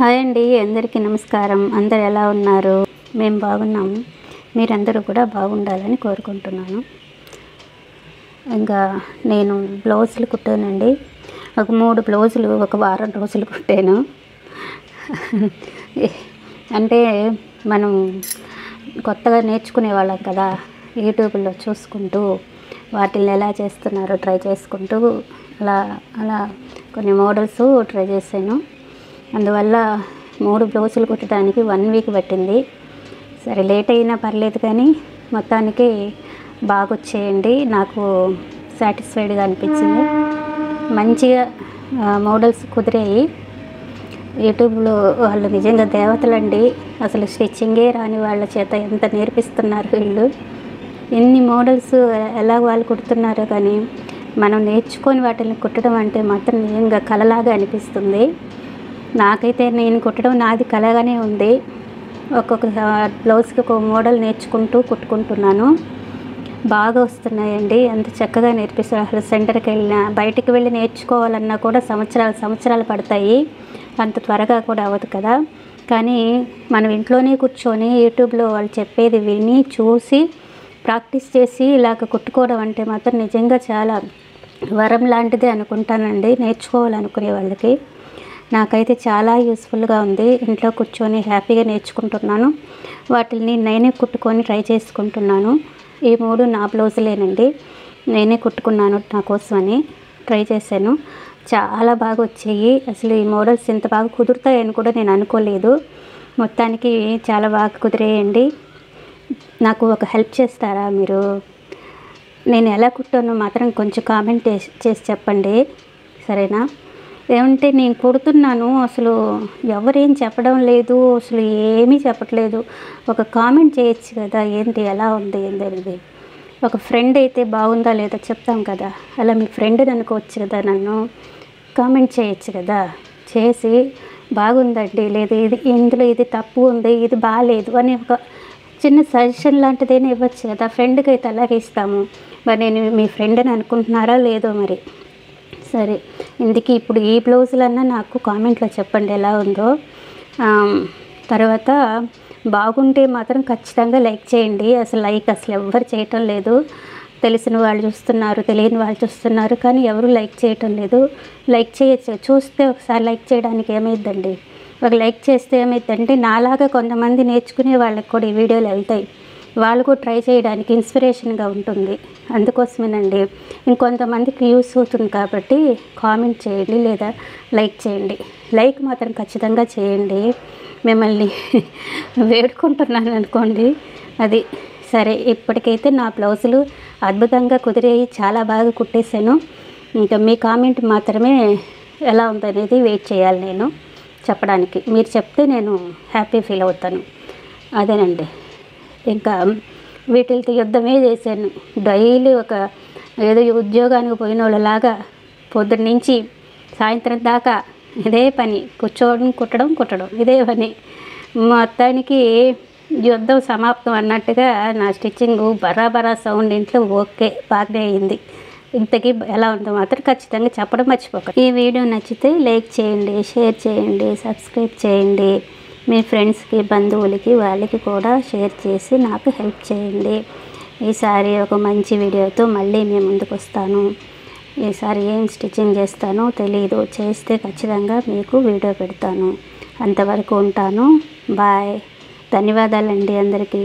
Hi అండి, అందరికీ నమస్కారం. అందరు ఎలా ఉన్నారు? మేము బాగున్నాము. మీరందరూ కూడా బాగుండాలని కోరుకుంటున్నాను. ఇంకా నేను బ్లౌజులు కుట్టానండి. ఒక 3 బ్లౌజులు ఒక వారం రోజులు కుట్టాను. అంటే మనం కొత్తగా నేర్చుకునే వాళ్ళం కదా, యూట్యూబ్లో చూసుకుంటూ వాటిని ఎలా చేస్తున్నారో ట్రై చేసుకుంటూ అలా అలా కొన్ని మోడల్స్ ట్రై చేశాను. అందువల్ల 3 బ్లౌజులు కుట్టడానికి 1 వీక్ పట్టింది. సరే, లేట్ అయినా పర్లేదు కానీ మొత్తానికి బాగా వచ్చేయండి. నాకు సాటిస్ఫైడ్గా అనిపించింది. మంచిగా మోడల్స్ కుదిరాయి. యూట్యూబ్లో వాళ్ళు నిజంగా దేవతలండి. అసలు స్టిచ్చింగే రాని వాళ్ళ చేత ఎంత నేర్పిస్తున్నారు వీళ్ళు. ఎన్ని మోడల్స్ ఎలా వాళ్ళు కుడుతున్నారో కానీ మనం నేర్చుకొని వాటిని కుట్టడం అంటే మాత్రం నిజంగా కళలాగా అనిపిస్తుంది. నాకైతే నేను కుట్టడం నాది కళగానే ఉంది. ఒక్కొక్క బ్లౌజ్కి ఒక మోడల్ నేర్చుకుంటూ కుట్టుకుంటున్నాను. బాగా వస్తున్నాయండి. అంత చక్కగా నేర్పిస్తారు. అసలు సెంటర్కి వెళ్ళినా బయటికి వెళ్ళి నేర్చుకోవాలన్నా కూడా సంవత్సరాలు పడతాయి. అంత త్వరగా కూడా అవ్వదు కదా. కానీ మనం ఇంట్లోనే కూర్చొని యూట్యూబ్లో వాళ్ళు చెప్పేది విని చూసి ప్రాక్టీస్ చేసి ఇలాగ కుట్టుకోవడం అంటే మాత్రం నిజంగా చాలా వరం లాంటిదే అనుకుంటానండి, నేర్చుకోవాలనుకునే వాళ్ళకి. నాకైతే చాలా యూస్ఫుల్గా ఉంది. ఇంట్లో కూర్చొని హ్యాపీగా నేర్చుకుంటున్నాను. వాటిని నేనే కుట్టుకొని ట్రై చేసుకుంటున్నాను. ఈ 3 నా బ్లౌజులేనండి. నేనే కుట్టుకున్నాను, నా కోసమని ట్రై చేశాను. చాలా బాగా వచ్చాయి. అసలు ఈ మోడల్స్ ఇంత బాగా కుదురుతాయని కూడా నేను అనుకోలేదు. మొత్తానికి చాలా బాగా కుదిరేయండి. నాకు ఒక హెల్ప్ చేస్తారా మీరు? నేను ఎలా కుట్టానో మాత్రం కొంచెం కామెంట్ చేసి చెప్పండి, సరేనా? ఏమంటే నేను కుడుతున్నాను, అసలు ఎవరేం చెప్పడం లేదు, అసలు ఏమీ చెప్పట్లేదు. ఒక కామెంట్ చేయొచ్చు కదా, ఏంటి ఎలా ఉంది ఏంటనేది. ఒక ఫ్రెండ్ అయితే బాగుందా లేదా చెప్తాం కదా, అలా మీ ఫ్రెండ్ని అనుకోవచ్చు కదా, నన్ను కామెంట్ చేయొచ్చు కదా. చేసి బాగుందండి, లేదు ఇది ఇందులో ఇది తప్పు ఉంది, ఇది బాగాలేదు అని ఒక చిన్న సజెషన్ లాంటిదైనా ఇవ్వచ్చు కదా. ఫ్రెండ్కి అయితే అలాగే ఇస్తాము. మరి నేను మీ ఫ్రెండ్ని అనుకుంటున్నారా లేదో మరి. సరే, ఇందుకు ఇప్పుడు ఈ బ్లౌజులన్నా నాకు కామెంట్లో చెప్పండి ఎలా ఉందో. తర్వాత బాగుంటే మాత్రం ఖచ్చితంగా లైక్ చేయండి. అసలు ఎవ్వరు చేయటం లేదు. తెలిసిన వాళ్ళు చూస్తున్నారు, తెలియని వాళ్ళు చూస్తున్నారు, కానీ ఎవరు లైక్ చేయటం లేదు. లైక్ చేయొచ్చు, చూస్తే ఒకసారి లైక్ చేయడానికి ఏమైద్దండి. ఒక లైక్ చేస్తే ఏమైద్దంటే నాలాగా కొంతమంది నేర్చుకునే వాళ్ళకి కూడా ఈ వీడియోలు వెళ్తాయి. వాళ్ళు కూడా ట్రై చేయడానికి ఇన్స్పిరేషన్గా ఉంటుంది. అందుకోసమేనండి. ఇంకొంతమందికి యూస్ అవుతుంది కాబట్టి కామెంట్ చేయండి లేదా లైక్ చేయండి. లైక్ మాత్రం ఖచ్చితంగా చేయండి. మిమ్మల్ని వేడుకుంటున్నాను అనుకోండి. అది సరే. ఇప్పటికైతే నా బ్లౌజులు అద్భుతంగా కుదిరేయి, చాలా బాగా కుట్టేశాను. ఇంకా మీ కామెంట్ మాత్రమే ఎలా ఉందనేది వెయిట్ చేయాలి నేను చెప్పడానికి. మీరు చెప్తే నేను హ్యాపీ ఫీల్ అవుతాను. అదేనండి. ఇంకా వీటితో యుద్ధమే చేశాను. డైలీ ఏదో ఉద్యోగానికి పోయిన వాళ్ళలాగా పొద్దున్న నుంచి సాయంత్రం దాకా ఇదే పని, కుట్టడం ఇదే పని. మొత్తానికి యుద్ధం సమాప్తం అన్నట్టుగా నా స్టిచ్చింగ్ బరాబరా సౌండ్ ఇంట్లో ఓకే బాగానే అయింది. ఇంతకీ ఎలా ఉందో మాత్రం ఖచ్చితంగా చెప్పడం మర్చిపోకండి. ఈ వీడియో నచ్చితే లైక్ చేయండి, షేర్ చేయండి, సబ్స్క్రైబ్ చేయండి. మీ ఫ్రెండ్స్కి, బంధువులకి, వాళ్ళకి కూడా షేర్ చేసి నాకు హెల్ప్ చేయండి. ఈసారి ఒక మంచి వీడియోతో మళ్ళీ మేము ముందుకు వస్తాను. ఈసారి ఏం స్టిచ్చింగ్ చేస్తానో తెలీదు, చేస్తే ఖచ్చితంగా మీకు వీడియో పెడతాను. అంతవరకు ఉంటాను. బాయ్. ధన్యవాదాలండి అందరికీ.